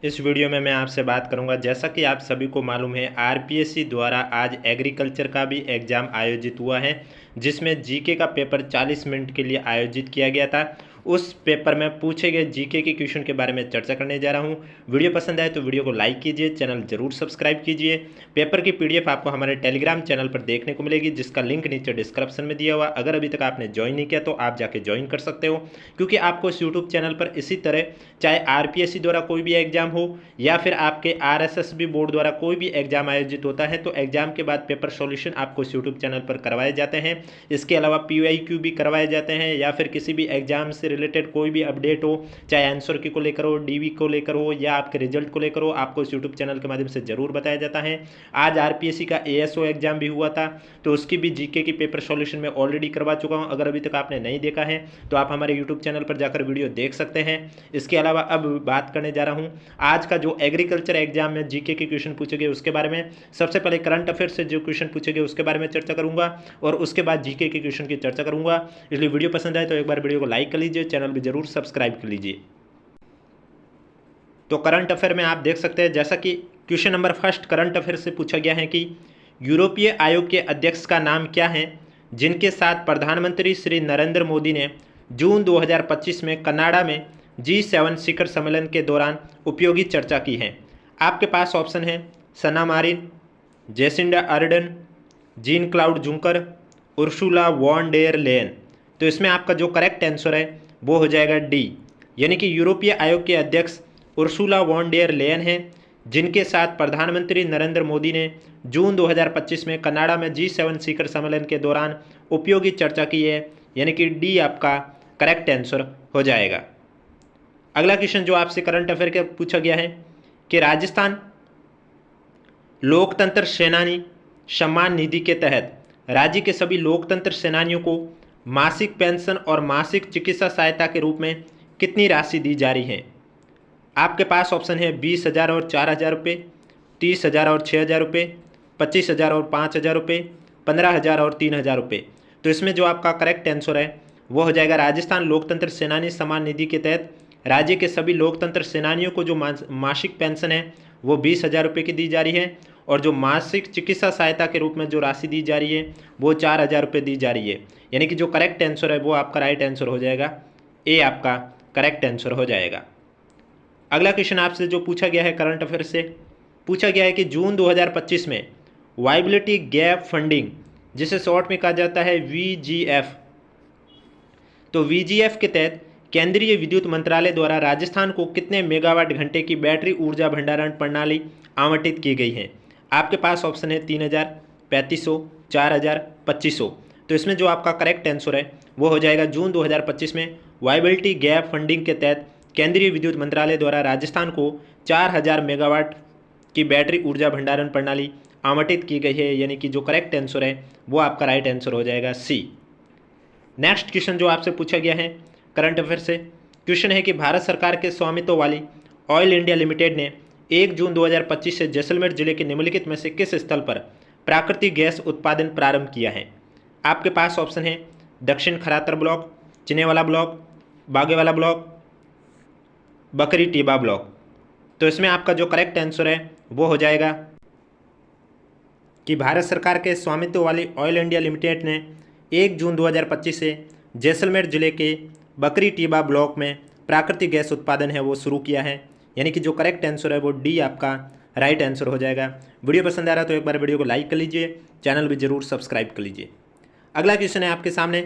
इस वीडियो में मैं आपसे बात करूंगा। जैसा कि आप सभी को मालूम है, आरपीएससी द्वारा आज एग्रीकल्चर का भी एग्ज़ाम आयोजित हुआ है, जिसमें जीके का पेपर 40 मिनट के लिए आयोजित किया गया था। उस पेपर में पूछे गए जीके के क्वेश्चन के बारे में चर्चा करने जा रहा हूं। वीडियो पसंद आए तो वीडियो को लाइक कीजिए, चैनल जरूर सब्सक्राइब कीजिए। पेपर की पीडीएफ आपको हमारे टेलीग्राम चैनल पर देखने को मिलेगी, जिसका लिंक नीचे डिस्क्रिप्शन में दिया हुआ। अगर अभी तक आपने ज्वाइन नहीं किया तो आप जाके ज्वाइन कर सकते हो, क्योंकि आपको इस यूट्यूब चैनल पर इसी तरह चाहे आरपीएससी द्वारा कोई भी एग्जाम हो या फिर आपके आरएसएसबी बोर्ड द्वारा कोई भी एग्जाम आयोजित होता है, तो एग्जाम के बाद पेपर सॉल्यूशन आपको इस यूट्यूब चैनल पर करवाए जाते हैं। इसके अलावा पीवाईक्यू भी करवाए जाते हैं, या फिर किसी भी एग्जाम से रिलेटेड कोई भी अपडेट हो, चाहे आंसर की को लेकर हो, डीवी को लेकर हो, या आपके रिजल्ट को लेकर हो, आपको इस यूट्यूब चैनल के माध्यम से जरूर बताया जाता है। आज आरपीएससी का एएसओ एग्जाम भी हुआ था, तो उसकी भी जीके की पेपर सॉल्यूशन में ऑलरेडी करवा चुका हूं। अगर अभी तक आपने नहीं देखा है तो आप हमारे यूट्यूब चैनल पर जाकर वीडियो देख सकते हैं। इसके अलावा अब बात करने जा रहा हूं आज का जो एग्रीकल्चर एग्जाम में जीके के क्वेश्चन पूछे गए उसके बारे में। सबसे पहले करंट अफेयर से जो क्वेश्चन पूछे गए उसके बारे में चर्चा करूंगा, और उसके बाद जीके के क्वेश्चन की चर्चा करूंगा। इसलिए वीडियो पसंद आए तो एक बार वीडियो को लाइक कर लीजिए, चैनल भी जरूर सब्सक्राइब कर लीजिए। तो करंट अफेयर में आप देख सकते हैं, जैसा कि question number first current affair से पूछा गया है कि यूरोपीय आयोग के अध्यक्ष का नाम क्या है, जिनके साथ प्रधानमंत्री श्री नरेंद्र मोदी ने जून 2025 में कनाडा में G7 शिखर सम्मेलन के दौरान उपयोगी चर्चा की है। आपके पास ऑप्शन है Sanna Marin, Jacinda Ardern, Jean Claude Juncker, Ursula von der Leyen. तो इसमें आपका जो करेक्ट आंसर है वो हो जाएगा डी, यानी कि यूरोपीय आयोग के अध्यक्ष उर्सुला वॉन डेर लेयन हैं, जिनके साथ प्रधानमंत्री नरेंद्र मोदी ने जून 2025 में कनाडा में G7 शिखर सम्मेलन के दौरान उपयोगी चर्चा की है, यानी कि डी आपका करेक्ट आंसर हो जाएगा। अगला क्वेश्चन जो आपसे करंट अफेयर के पूछा गया है कि राजस्थान लोकतंत्र सेनानी सम्मान निधि के तहत राज्य के सभी लोकतंत्र सेनानियों को मासिक पेंशन और मासिक चिकित्सा सहायता के रूप में कितनी राशि दी जा रही है। आपके पास ऑप्शन है 20,000 और 4,000 रुपये, 30,000 और 6,000 रुपये, 25,000 और 5,000 रुपये, 15,000 और 3,000 रुपये। तो इसमें जो आपका करेक्ट आंसर है वो हो जाएगा राजस्थान लोकतंत्र सेनानी सम्मान निधि के तहत राज्य के सभी लोकतंत्र सेनानियों को जो मासिक पेंशन है वो 20,000 रुपये की दी जा रही है, और जो मासिक चिकित्सा सहायता के रूप में जो राशि दी जा रही है वो 4,000 रुपये दी जा रही है। यानी कि जो करेक्ट आंसर है वो आपका राइट आंसर हो जाएगा, ए आपका करेक्ट आंसर हो जाएगा। अगला क्वेश्चन आपसे जो पूछा गया है करंट अफेयर से पूछा गया है कि जून 2025 में वाइबिलिटी गैप फंडिंग, जिसे शॉर्ट में कहा जाता है वीजीएफ, तो वीजीएफ के तहत केंद्रीय विद्युत मंत्रालय द्वारा राजस्थान को कितने मेगावाट घंटे की बैटरी ऊर्जा भंडारण प्रणाली आवंटित की गई है। आपके पास ऑप्शन है 3,000, 3,500, 4,000, 2,500। तो इसमें जो आपका करेक्ट आंसर है वो हो जाएगा जून 2025 में वाइबिलिटी गैप फंडिंग के तहत केंद्रीय विद्युत मंत्रालय द्वारा राजस्थान को 4,000 मेगावाट की बैटरी ऊर्जा भंडारण प्रणाली आवंटित की गई है, यानी कि जो करेक्ट आंसर है वो आपका राइट आंसर हो जाएगा सी। नेक्स्ट क्वेश्चन जो आपसे पूछा गया है करंट अफेयर से क्वेश्चन है कि भारत सरकार के स्वामित्व वाली ऑयल इंडिया लिमिटेड ने 1 जून 2025 से जैसलमेर जिले के निम्नलिखित में से किस स्थल पर प्राकृतिक गैस उत्पादन प्रारंभ किया है। आपके पास ऑप्शन है दक्षिण खरातर ब्लॉक, चिनेवाला ब्लॉक, बागेवाला ब्लॉक, बकरी टीबा ब्लॉक। तो इसमें आपका जो करेक्ट आंसर है वो हो जाएगा कि भारत सरकार के स्वामित्व वाली ऑयल इंडिया लिमिटेड ने 1 जून 2025 से जैसलमेर जिले के बकरी टीबा ब्लॉक में प्राकृतिक गैस उत्पादन है वो शुरू किया है, यानी कि जो करेक्ट आंसर है वो डी आपका राइट आंसर हो जाएगा। वीडियो पसंद आ रहा है तो एक बार वीडियो को लाइक कर लीजिए, चैनल भी जरूर सब्सक्राइब कर लीजिए। अगला क्वेश्चन है आपके सामने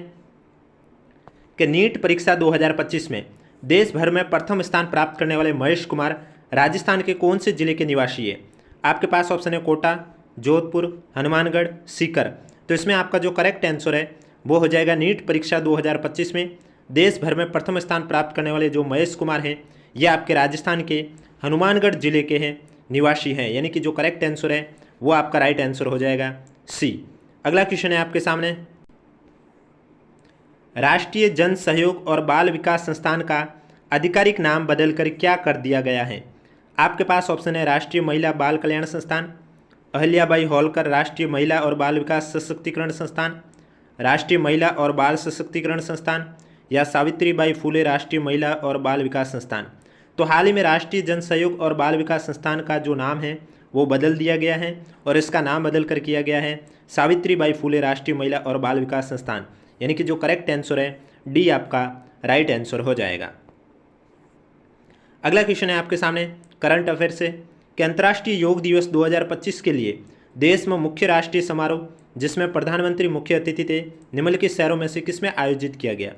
कि नीट परीक्षा 2025 में देश भर में प्रथम स्थान प्राप्त करने वाले महेश कुमार राजस्थान के कौन से जिले के निवासी है। आपके पास ऑप्शन है कोटा, जोधपुर, हनुमानगढ़, सीकर। तो इसमें आपका जो करेक्ट आंसर है वो हो जाएगा नीट परीक्षा 2025 में देश भर में प्रथम स्थान प्राप्त करने वाले जो महेश कुमार हैं ये आपके राजस्थान के हनुमानगढ़ जिले के हैं निवासी हैं, यानी कि जो करेक्ट आंसर है वो आपका राइट आंसर हो जाएगा सी। अगला क्वेश्चन है आपके सामने राष्ट्रीय जन सहयोग और बाल विकास संस्थान का आधिकारिक नाम बदलकर क्या कर दिया गया है। आपके पास ऑप्शन है राष्ट्रीय महिला बाल कल्याण संस्थान, अहिल्याबाई होलकर राष्ट्रीय महिला और बाल विकास सशक्तिकरण संस्थान, राष्ट्रीय महिला और बाल सशक्तिकरण संस्थान, या सावित्रीबाई फुले राष्ट्रीय महिला और बाल विकास संस्थान। तो हाल ही में राष्ट्रीय जन सहयोग और बाल विकास संस्थान का जो नाम है वो बदल दिया गया है और इसका नाम बदल कर किया गया है सावित्रीबाई फुले राष्ट्रीय महिला और बाल विकास संस्थान, यानी कि जो करेक्ट आंसर है डी आपका राइट आंसर हो जाएगा। अगला क्वेश्चन है आपके सामने करंट अफेयर से कि अंतर्राष्ट्रीय योग दिवस 2025 के लिए देश में मुख्य राष्ट्रीय समारोह जिसमें प्रधानमंत्री मुख्य अतिथि थे निम्नलिखित शहरों में से किसमें आयोजित किया गया।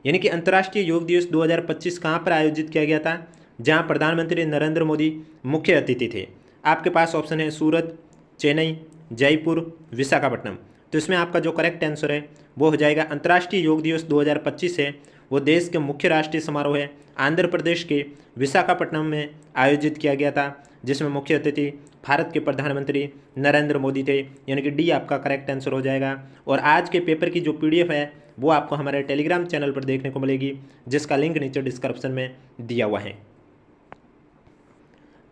यानी कि अंतर्राष्ट्रीय योग दिवस 2025 कहाँ पर आयोजित किया गया था, जहाँ प्रधानमंत्री नरेंद्र मोदी मुख्य अतिथि थे। आपके पास ऑप्शन है सूरत, चेन्नई, जयपुर, विशाखापट्टनम। तो इसमें आपका जो करेक्ट आंसर है वो हो जाएगा अंतर्राष्ट्रीय योग दिवस 2025 है वो देश के मुख्य राष्ट्रीय समारोह है आंध्र प्रदेश के विशाखापट्टनम में आयोजित किया गया था, जिसमें मुख्य अतिथि भारत के प्रधानमंत्री नरेंद्र मोदी थे, यानी कि डी आपका करेक्ट आंसर हो जाएगा। और आज के पेपर की जो PDF है वो आपको हमारे टेलीग्राम चैनल पर देखने को मिलेगी, जिसका लिंक नीचे डिस्क्रिप्शन में दिया हुआ है।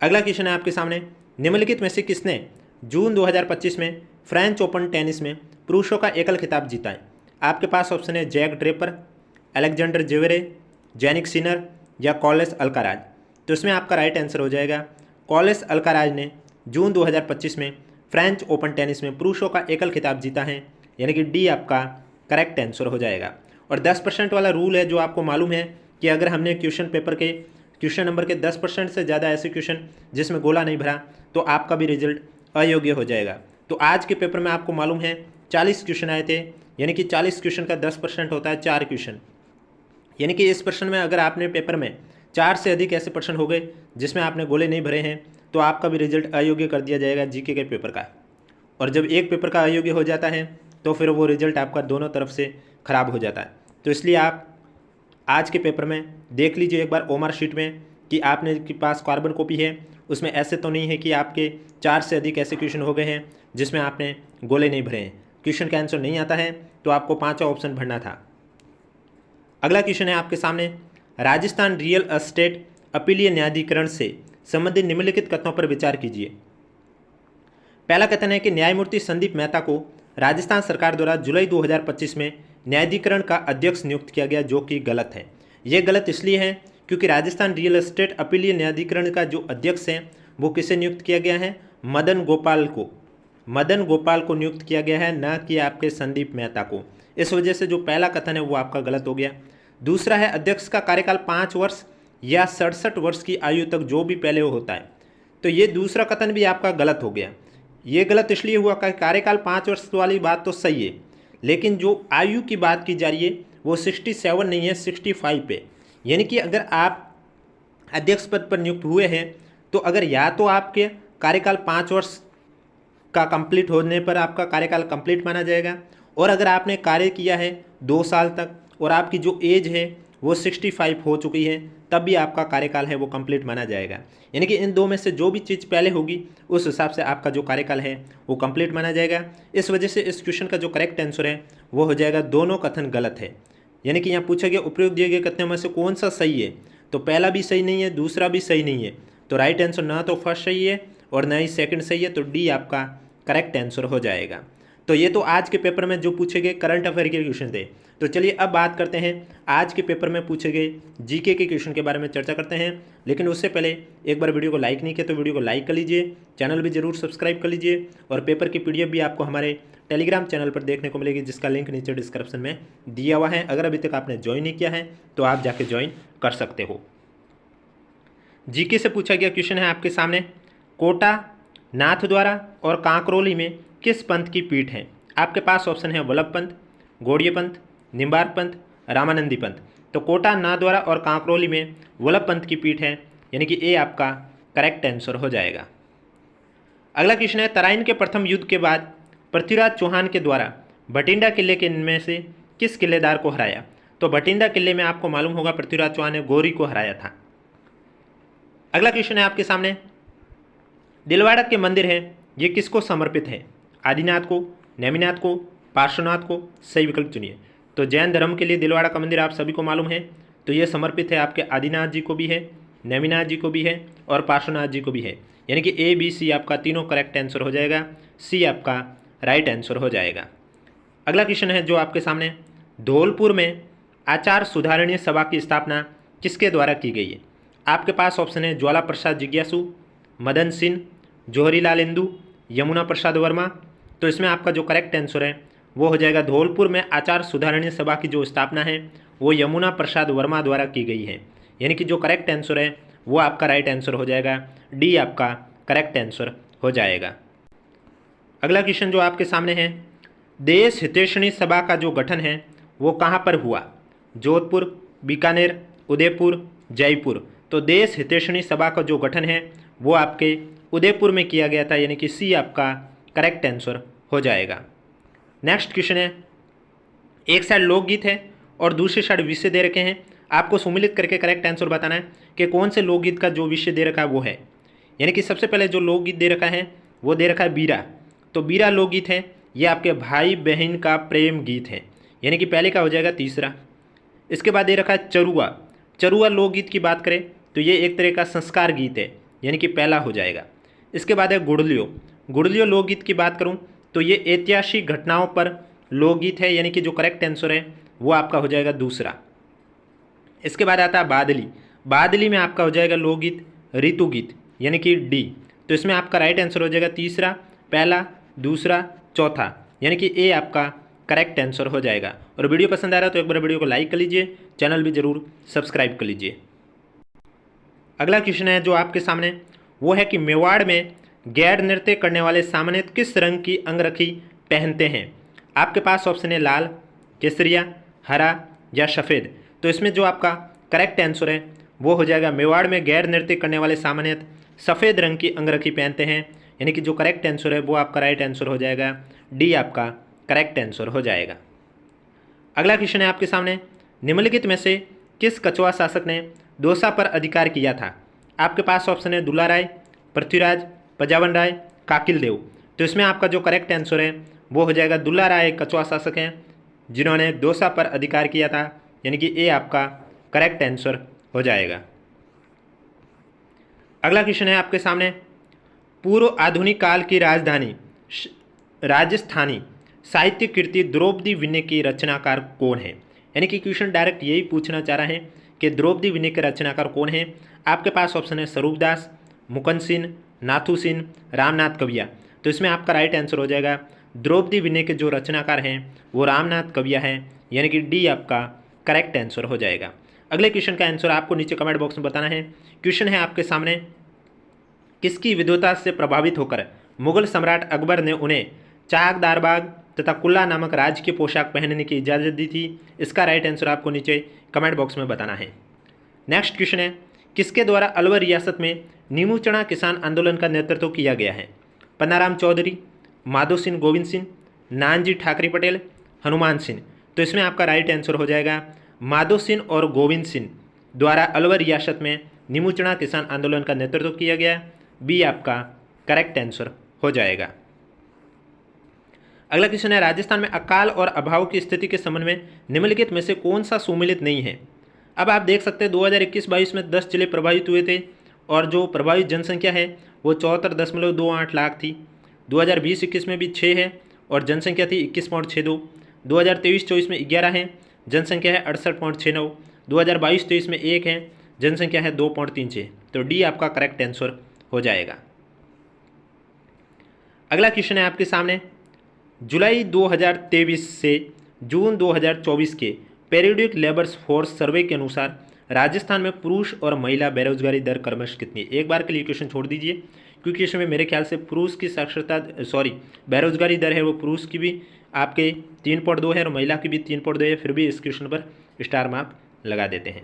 अगला क्वेश्चन है आपके सामने, निम्नलिखित में से किसने जून 2025 में फ्रेंच ओपन टेनिस में पुरुषों का एकल खिताब जीता है। आपके पास ऑप्शन है Jack Draper, Alexander Zverev, Jannik Sinner या कॉलेस अल्काराज। तो इसमें आपका राइट आंसर हो जाएगा कॉलेस अल्काराज ने जून 2025 में फ्रेंच ओपन टेनिस में पुरुषों का एकल खिताब जीता है, यानी कि डी आपका करेक्ट आंसर हो जाएगा। और 10% वाला रूल है जो आपको मालूम है कि अगर हमने क्वेश्चन नंबर के 10% से ज़्यादा ऐसे क्वेश्चन जिसमें गोला नहीं भरा तो आपका भी रिजल्ट अयोग्य हो जाएगा। तो आज के पेपर में आपको मालूम है 40 क्वेश्चन आए थे, यानी कि 40 क्वेश्चन का 10% होता है 4 क्वेश्चन, यानी कि इस प्रश्न में अगर आपने पेपर में 4 से अधिक ऐसे प्रश्न हो गए जिसमें आपने गोले नहीं भरे हैं तो आपका भी रिजल्ट अयोग्य कर दिया जाएगा जीके के पेपर का। और जब एक पेपर का अयोग्य हो जाता है तो फिर वो रिजल्ट आपका दोनों तरफ से ख़राब हो जाता है। तो इसलिए आप आज के पेपर में देख लीजिए एक बार ओमआर शीट में कि आपने के पास कार्बन कॉपी है, उसमें ऐसे तो नहीं है कि आपके 4 से अधिक ऐसे क्वेश्चन हो गए हैं जिसमें आपने गोले नहीं भरे हैं। क्वेश्चन का आंसर नहीं आता है तो आपको 5वां ऑप्शन भरना था। अगला क्वेश्चन है आपके सामने, राजस्थान रियल एस्टेट अपीलीय न्यायाधिकरण से संबंधित निम्नलिखित कथनों पर विचार कीजिए। पहला कथन है कि न्यायमूर्ति संदीप मेहता को राजस्थान सरकार द्वारा जुलाई 2025 में न्यायाधिकरण का अध्यक्ष नियुक्त किया गया, जो कि गलत है। ये गलत इसलिए है क्योंकि राजस्थान रियल एस्टेट अपीलीय न्यायाधिकरण का जो अध्यक्ष है वो किसे नियुक्त किया गया है, मदन गोपाल को नियुक्त किया गया है, न कि आपके संदीप मेहता को। इस वजह से जो पहला कथन है वो आपका गलत हो गया। दूसरा है अध्यक्ष का कार्यकाल 5 वर्ष या 67 वर्ष की आयु तक जो भी पहले होता है, तो ये दूसरा कथन भी आपका गलत हो गया। ये गलत इसलिए हुआ कि कार्यकाल 5 वर्ष वाली बात तो सही है, लेकिन जो आयु की बात की जा रही है वो 67 नहीं है 65 पे। यानी कि अगर आप अध्यक्ष पद पर नियुक्त हुए हैं तो अगर या तो आपके कार्यकाल 5 वर्ष का कंप्लीट होने पर आपका कार्यकाल कंप्लीट माना जाएगा, और अगर आपने कार्य किया है 2 साल तक और आपकी जो एज है वो 65 हो चुकी है तब भी आपका कार्यकाल है वो कंप्लीट माना जाएगा। यानी कि इन दो में से जो भी चीज़ पहले होगी उस हिसाब से आपका जो कार्यकाल है वो कंप्लीट माना जाएगा। इस वजह से इस क्वेश्चन का जो करेक्ट आंसर है वो हो जाएगा दोनों कथन गलत है। यानी कि यहाँ पूछा गया उपयुक्त दिए गए कथनों में से कौन सा सही है, तो पहला भी सही नहीं है, दूसरा भी सही नहीं है। तो राइट आंसर ना तो फर्स्ट सही है और ना ही सेकंड सही है, तो डी आपका करेक्ट आंसर हो जाएगा। तो ये तो आज के पेपर में जो पूछे गए करंट अफेयर के क्वेश्चन थे। तो चलिए अब बात करते हैं आज के पेपर में पूछे गए जीके के क्वेश्चन के बारे में चर्चा करते हैं। लेकिन उससे पहले एक बार वीडियो को लाइक नहीं किया तो वीडियो को लाइक कर लीजिए, चैनल भी जरूर सब्सक्राइब कर लीजिए, और पेपर की PDF भी आपको हमारे टेलीग्राम चैनल पर देखने को मिलेगी, जिसका लिंक नीचे डिस्क्रिप्शन में दिया हुआ है। अगर अभी तक आपने ज्वाइन नहीं किया है तो आप जाके ज्वाइन कर सकते हो। जीके से पूछा गया क्वेश्चन है आपके सामने, कोटा, नाथद्वारा और कांकरोली में किस पंथ की पीठ है। आपके पास ऑप्शन है वल्लभ पंथ, गौड़ीय पंथ, निम्बार्क पंथ, रामानंदी पंथ। तो कोटा, नाथद्वारा और कांकरोली में वल्लभ पंथ की पीठ है, यानी कि ए आपका करेक्ट आंसर हो जाएगा। अगला क्वेश्चन है, तराइन के प्रथम युद्ध के बाद पृथ्वीराज चौहान के द्वारा भटिंडा किले के में से किस किलेदार को हराया। तो भटिंडा किले में आपको मालूम होगा पृथ्वीराज चौहान ने गौरी को हराया था। अगला क्वेश्चन है आपके सामने, दिलवाड़ा के मंदिर है ये किसको समर्पित है। आदिनाथ को, नेमिनाथ को, पार्श्वनाथ को, सही विकल्प चुनिए। तो जैन धर्म के लिए दिलवाड़ा का मंदिर आप सभी को मालूम है, तो ये समर्पित है आपके आदिनाथ जी को भी है, नेमिनाथ जी को भी है और पार्श्वनाथ जी को भी है। यानी कि A, B, C आपका तीनों करेक्ट आंसर हो जाएगा, C आपका राइट आंसर हो जाएगा। अगला क्वेश्चन है जो आपके सामने, धौलपुर में आचार सुधारणीय सभा की स्थापना किसके द्वारा की गई है। आपके पास ऑप्शन है ज्वाला प्रसाद जिज्ञासु, मदन सिंह, जौहरीलाल इंदू, यमुना प्रसाद वर्मा। तो इसमें आपका जो करेक्ट आंसर है वो हो जाएगा धौलपुर में आचार सुधारणीय सभा की जो स्थापना है वो यमुना प्रसाद वर्मा द्वारा की गई है। यानी कि जो करेक्ट आंसर है वो आपका राइट आंसर हो जाएगा, डी आपका करेक्ट आंसर हो जाएगा। अगला क्वेश्चन जो आपके सामने है, देश हितैषणी सभा का जो गठन है वो कहाँ पर हुआ? जोधपुर, बीकानेर, उदयपुर, जयपुर। तो देश हितैषणी सभा का जो गठन है वो आपके उदयपुर में किया गया था, यानी कि सी आपका करेक्ट आंसर हो जाएगा। नेक्स्ट क्वेश्चन है, एक साइड लोकगीत है और दूसरी साइड विषय दे रखे हैं, आपको सुमिलित करके करेक्ट आंसर बताना है कि कौन से लोकगीत का जो विषय दे रखा है वो है। यानी कि सबसे पहले जो लोकगीत दे रखा है वो दे रखा है बीरा। तो बीरा लोकगीत है, ये आपके भाई बहन का प्रेम गीत है, यानी कि पहले का हो जाएगा तीसरा। इसके बाद दे रखा है चरुआ। चरुआ लोकगीत की बात करें तो ये एक तरह का संस्कार गीत है, यानी कि पहला हो जाएगा। इसके बाद है गुड़लियो। गुड़लियो लोकगीत की बात करूं तो ये ऐतिहासिक घटनाओं पर लोकगीत है, यानी कि जो करेक्ट आंसर है वो आपका हो जाएगा दूसरा। इसके बाद आता है बादली। बादली में आपका हो जाएगा लोकगीत ऋतु गीत, यानी कि डी। तो इसमें आपका राइट आंसर हो जाएगा तीसरा, पहला, दूसरा, चौथा, यानी कि ए आपका करेक्ट आंसर हो जाएगा। और वीडियो पसंद आ रहा है तो एक बार वीडियो को लाइक कर लीजिए, चैनल भी जरूर सब्सक्राइब कर लीजिए। अगला क्वेश्चन है जो आपके सामने वो है कि मेवाड़ में गैर नृत्य करने वाले सामान्यतः किस रंग की अंगरखी पहनते हैं? आपके पास ऑप्शन है लाल, केसरिया, हरा या सफ़ेद। तो इसमें जो आपका करेक्ट आंसर है वो हो जाएगा मेवाड़ में गैर नृत्य करने वाले सामान्यतः सफ़ेद रंग की अंगरखी पहनते हैं, यानी कि जो करेक्ट आंसर है वो आपका राइट आंसर हो जाएगा, डी आपका करेक्ट आंसर हो जाएगा। अगला क्वेश्चन है आपके सामने, निम्नलिखित में से किस कछुआ शासक ने दौसा पर अधिकार किया था? आपके पास ऑप्शन है दुल्ला राय, पृथ्वीराज, पजावन राय, काकिल देव। तो इसमें आपका जो करेक्ट आंसर है वो हो जाएगा दुल्ला राय एक कछुआ शासक हैं जिन्होंने दौसा पर अधिकार किया था, यानी कि ए आपका करेक्ट आंसर हो जाएगा। अगला क्वेश्चन है आपके सामने, पूर्व आधुनिक काल की राजधानी राजस्थानी साहित्य कृति द्रौपदी विनय की रचनाकार कौन है? यानी कि क्वेश्चन डायरेक्ट यही पूछना चाह रहे हैं कि द्रौपदी विनय के रचनाकार कौन है। आपके पास ऑप्शन है स्वरूपदास, मुकुंद सिंह, नाथू सिंह, रामनाथ कविया। तो इसमें आपका राइट आंसर हो जाएगा द्रौपदी विनय के जो रचनाकार हैं वो रामनाथ कविया हैं, यानी कि डी आपका करेक्ट आंसर हो जाएगा। अगले क्वेश्चन का आंसर आपको नीचे कमेंट बॉक्स में बताना है। क्वेश्चन है आपके सामने, किसकी विद्वता से प्रभावित होकर मुगल सम्राट अकबर ने उन्हें चाक दारबाग तथा कुल्ला नामक राजकीय पोशाक पहनने की इजाज़त दी थी? इसका राइट आंसर आपको नीचे कमेंट बॉक्स में बताना है। नेक्स्ट क्वेश्चन है, किसके द्वारा अलवर रियासत में नीमू चना किसान आंदोलन का नेतृत्व किया गया है? पन्नाराम चौधरी, माधो सिंह गोविंद सिंह, नानजी ठाकरे पटेल, हनुमान सिंह। तो इसमें आपका राइट आंसर हो जाएगा माधो सिंह और गोविंद सिंह द्वारा अलवर रियासत में नीमू चना किसान आंदोलन का नेतृत्व किया गया, बी आपका करेक्ट आंसर हो जाएगा। अगला क्वेश्चन है, राजस्थान में अकाल और अभाव की स्थिति के संबंध में निम्नलिखित में से कौन सा सुमेलित नहीं है? अब आप देख सकते हैं 2021-22 में 10 जिले प्रभावित हुए थे और जो प्रभावित जनसंख्या है वो 74.28 लाख थी। 2020-21 में भी 6 है और जनसंख्या थी 21.62। 2023-24 में 11 है, जनसंख्या है 68.69। 2022-23 में 1 है, जनसंख्या है 2.36। तो डी आपका करेक्ट आंसर हो जाएगा। अगला क्वेश्चन है आपके सामने, जुलाई 2023 से जून 2024 के पीरियडिक लेबर फोर्स सर्वे के अनुसार राजस्थान में पुरुष और महिला बेरोजगारी दर क्रमश कितनी है? एक बार के लिए क्वेश्चन छोड़ दीजिए, क्योंकि इसमें मेरे ख्याल से पुरुष की साक्षरता बेरोजगारी दर है वो पुरुष की भी आपके 3.2 है और महिला की भी 3.2 है, फिर भी इस क्वेश्चन पर स्टार मार्क लगा देते हैं।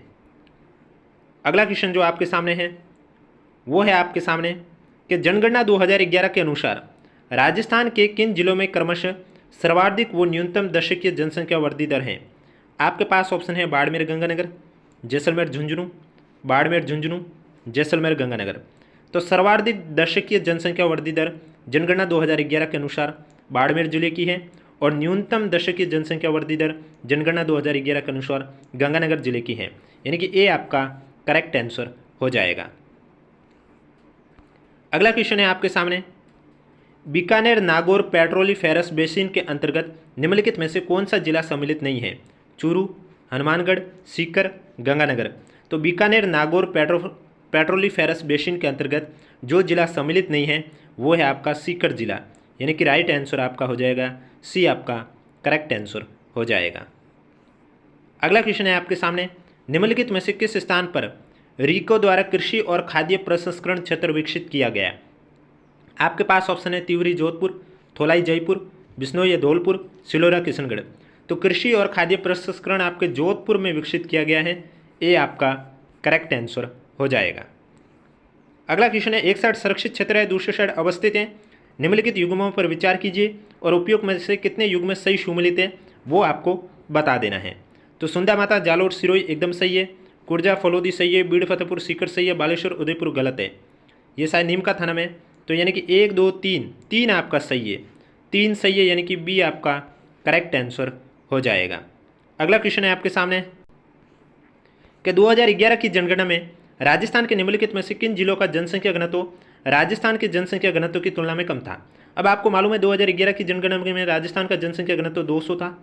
अगला क्वेश्चन जो आपके सामने है वो है आपके सामने कि जनगणना 2011 के अनुसार राजस्थान के किन जिलों में क्रमशः सर्वाधिक व न्यूनतम दशकीय जनसंख्या वृद्धि दर है? आपके पास ऑप्शन है बाड़मेर गंगानगर, जैसलमेर झुंझुनू, बाड़मेर झुंझुनू, जैसलमेर गंगानगर। तो सर्वाधिक दशकीय जनसंख्या वृद्धि दर जनगणना 2011 के अनुसार बाड़मेर जिले की है और न्यूनतम दशकीय जनसंख्या वृद्धि दर जनगणना 2011 के अनुसार गंगानगर जिले की है, यानी कि ए आपका करेक्ट आंसर हो जाएगा। अगला क्वेश्चन है आपके सामने, बीकानेर नागौर पेट्रोलिफेरस बेसिन के अंतर्गत निम्नलिखित में से कौन सा जिला सम्मिलित नहीं है? चूरू, हनुमानगढ़, सीकर, गंगानगर। तो बीकानेर नागौर पेट्रोलीफेरस बेसिन के अंतर्गत जो जिला सम्मिलित नहीं है वो है आपका सीकर जिला, यानी कि राइट आंसर आपका हो जाएगा सी, आपका करेक्ट आंसर हो जाएगा। अगला क्वेश्चन है आपके सामने, निम्नलिखित में से किस स्थान पर रीको द्वारा कृषि और खाद्य प्रसंस्करण क्षेत्र विकसित किया गया? आपके पास ऑप्शन है तिवरी जोधपुर, थोलाई जयपुर, बिश्नोई धौलपुर, सिलोरा किशनगढ़। तो कृषि और खाद्य प्रसंस्करण आपके जोधपुर में विकसित किया गया है, ये आपका करेक्ट आंसर हो जाएगा। अगला क्वेश्चन है, एक साइड संरक्षित क्षेत्र है, दूसरी साइड अवस्थित है, निम्नलिखित युग्मों पर विचार कीजिए और उपयोग में से कितने युग्म सही सुमेलित है वो आपको बता देना है। तो सुंदा माता, जालोर, सिरोही एकदम सही है, कुर्जा, फलोदी सही है, बीड़, फतेहपुर सीकर सही है, बालेश्वर उदयपुर गलत है। ये शायद नीम का थाना में, तो यानी कि 1 2 3 आपका सही है, 3 सही है, यानी कि बी आपका करेक्ट आंसर हो जाएगा। अगला क्वेश्चन है आपके सामने कि 2011 की जनगणना में राजस्थान के निम्नलिखित में से किन जिलों का जनसंख्या घनत्व राजस्थान के जनसंख्या घनत्व की तुलना में कम था? अब आपको मालूम है 2011 की जनगणना में राजस्थान का जनसंख्या घनत्व 200 था।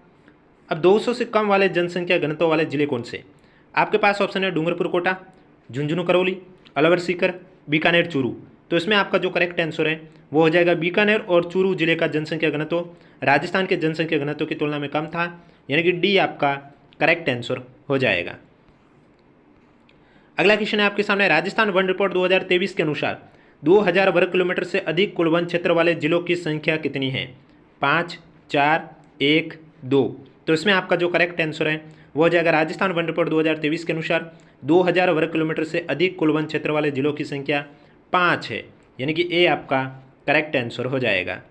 अब 200 से कम वाले जनसंख्या घनत्व वाले जिले कौन से? आपके पास ऑप्शन है डूंगरपुर कोटा, झुंझुनू करौली, अलवर सीकर, बीकानेर चूरू। तो इसमें आपका जो करेक्ट आंसर है वो हो जाएगा बीकानेर और चूरू जिले का जनसंख्या घनत्व राजस्थान के जनसंख्या घनत्व की तुलना में कम था, यानी कि डी आपका करेक्ट आंसर हो जाएगा। अगला क्वेश्चन है आपके सामने, राजस्थान वन रिपोर्ट 2023 के अनुसार 2000 वर्ग किलोमीटर से अधिक कुल वन क्षेत्र वाले जिलों की संख्या कितनी है? 5, 4, 1, 2। तो इसमें आपका जो करेक्ट आंसर है वो हो जाएगा राजस्थान वन रिपोर्ट 2023 के अनुसार 2000 वर्ग किलोमीटर से अधिक कुल वन क्षेत्र वाले जिलों की संख्या 5 है, यानी कि ए आपका करेक्ट आंसर हो जाएगा।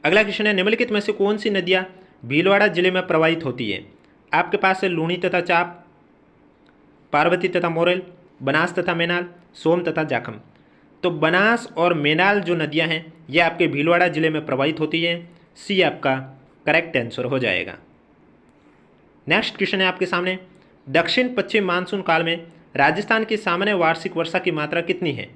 अगला क्वेश्चन है, निम्नलिखित में से कौन सी नदियाँ भीलवाड़ा जिले में प्रवाहित होती है? आपके पास है लूणी तथा चाप, पार्वती तथा मोरेल, बनास तथा मेनाल, सोम तथा जाखम। तो बनास और मेनाल जो नदियां हैं ये आपके भीलवाड़ा जिले में प्रवाहित होती है, सी आपका करेक्ट आंसर हो जाएगा। नेक्स्ट क्वेश्चन है आपके सामने, दक्षिण पश्चिम मानसून काल में राजस्थान की सामान्य वार्षिक वर्षा की मात्रा कितनी है?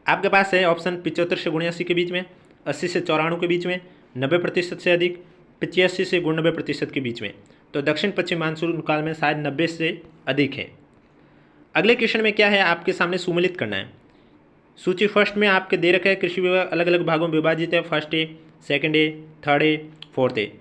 आपके पास है ऑप्शन 75 से 79 के बीच में, 80 से 94 के बीच में, 90% से अधिक, 85 से 90% के बीच में। तो दक्षिण पश्चिम मानसून काल में शायद 90 से अधिक है। अगले क्वेश्चन में क्या है आपके सामने सुमेलित करना है। सूची फर्स्ट में आपके दे रखा है कृषि विभाग अलग अलग भागों में विभाजित है, first A, second A, third A, fourth A.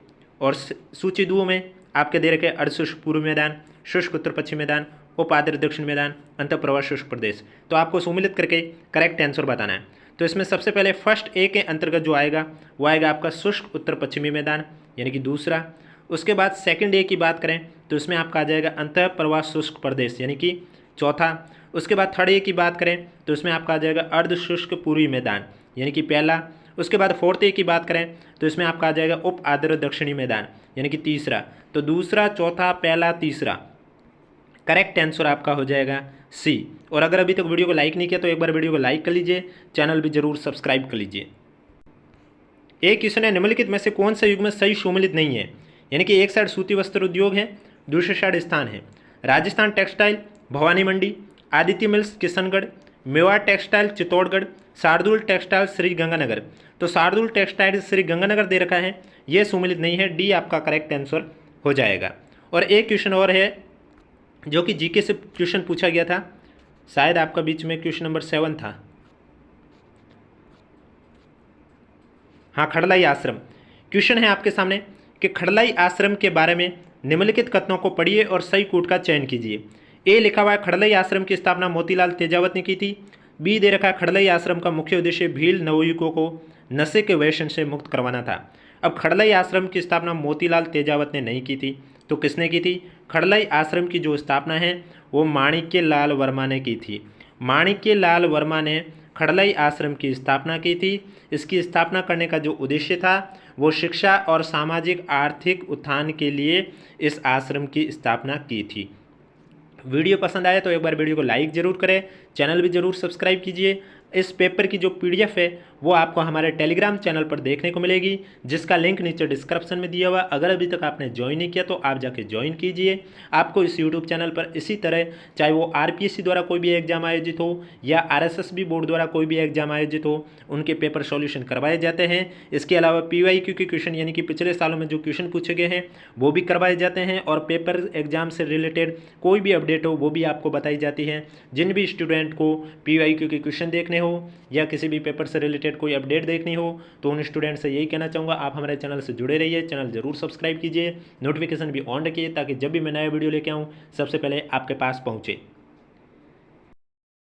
और सूची 2 में आपके दे रखे अर्धशुष्क पूर्व मैदान, शुष्क उत्तर पश्चिम मैदान, उपाद्र दक्षिण मैदान, अंतःप्रवाह शुष्क प्रदेश। तो आपको सुमेलित करके करेक्ट आंसर बताना है। तो इसमें सबसे पहले फर्स्ट ए के अंतर्गत जो आएगा वो आएगा आपका शुष्क उत्तर पश्चिमी मैदान, यानी कि दूसरा। उसके बाद सेकंड ए की बात करें तो इसमें आपका आ जाएगा अंतःप्रवाह शुष्क प्रदेश, यानी कि चौथा। उसके बाद थर्ड ए की बात करें तो इसमें आपका आ जाएगा अर्ध शुष्क पूर्वी मैदान, यानी कि पहला। उसके बाद फोर्थ ए की बात करें तो इसमें आपका आ जाएगा उप आर्द्र दक्षिणी मैदान, यानी कि तीसरा। तो दूसरा, चौथा, पहला, तीसरा, करेक्ट आंसर आपका हो जाएगा सी। और अगर अभी तक वीडियो को लाइक नहीं किया तो एक बार वीडियो को लाइक कर लीजिए, चैनल भी जरूर सब्सक्राइब कर लीजिए। एक क्वेश्चन है, निम्नलिखित में से कौन सा युग में सही सुमेलित नहीं है? यानी कि एक साइड सूती वस्त्र उद्योग है, दूसरी साइड स्थान है Rajasthan textile, Bhawani Mandi, Aditya mills Kishangarh, Mewar textile Chittorgarh, Shardul textile Sri Ganganagar. तो शार्दुल टेक्सटाइल श्री गंगानगर दे रखा है, यह सुमेलित नहीं है, डी आपका करेक्ट आंसर हो जाएगा। और एक क्वेश्चन और है जो कि जीके से क्वेश्चन पूछा गया था, शायद आपका बीच में क्वेश्चन नंबर 7 था, हाँ, खड़लाई आश्रम। क्वेश्चन है आपके सामने कि खड़लाई आश्रम के बारे में निम्नलिखित कथनों को पढ़िए और सही कूट का चयन कीजिए। ए लिखा हुआ है खड़लाई आश्रम की स्थापना मोतीलाल तेजावत ने की थी। बी दे रखा है खड़लाई आश्रम का मुख्य उद्देश्य भील नवयुवकों को नशे के व्यसन से मुक्त करवाना था। अब खड़लाई आश्रम की स्थापना मोतीलाल तेजावत ने नहीं की थी, तो किसने की थी? खड़लाई आश्रम की जो स्थापना है वो माणिक्य लाल वर्मा ने की थी। माणिक्य लाल वर्मा ने खड़लाई आश्रम की स्थापना की थी। इसकी स्थापना करने का जो उद्देश्य था वो शिक्षा और सामाजिक आर्थिक उत्थान के लिए इस आश्रम की स्थापना की थी। वीडियो पसंद आए तो एक बार वीडियो को लाइक ज़रूर करें, चैनल भी ज़रूर सब्सक्राइब कीजिए। इस पेपर की जो पीडीएफ है वो आपको हमारे टेलीग्राम चैनल पर देखने को मिलेगी, जिसका लिंक नीचे डिस्क्रिप्शन में दिया हुआ। अगर अभी तक आपने ज्वाइन नहीं किया तो आप जाके ज्वाइन कीजिए। आपको इस यूट्यूब चैनल पर इसी तरह चाहे वो आरपीएससी द्वारा कोई भी एग्जाम आयोजित हो या आरएसएसबी बोर्ड द्वारा कोई भी एग्जाम आयोजित हो, उनके पेपर सॉल्यूशन करवाए जाते हैं। इसके अलावा पीवाईक्यू के क्वेश्चन यानी कि पिछले सालों में जो क्वेश्चन पूछे गए हैं वो भी करवाए जाते हैं, और पेपर एग्जाम से रिलेटेड कोई भी अपडेट हो वो भी आपको बताई जाती है। जिन भी स्टूडेंट को पीवाईक्यू के क्वेश्चन देखने हो या किसी भी पेपर से रिलेटेड कोई अपडेट देखनी हो तो उन स्टूडेंट से यही कहना चाहूँगा, आप हमारे चैनल से जुड़े रहिए। चैनल जरूर सब्सक्राइब कीजिए, नोटिफिकेशन भी ऑन रखिए ताकि जब भी मैं नया वीडियो लेके आऊँ सबसे पहले आपके पास पहुँचे।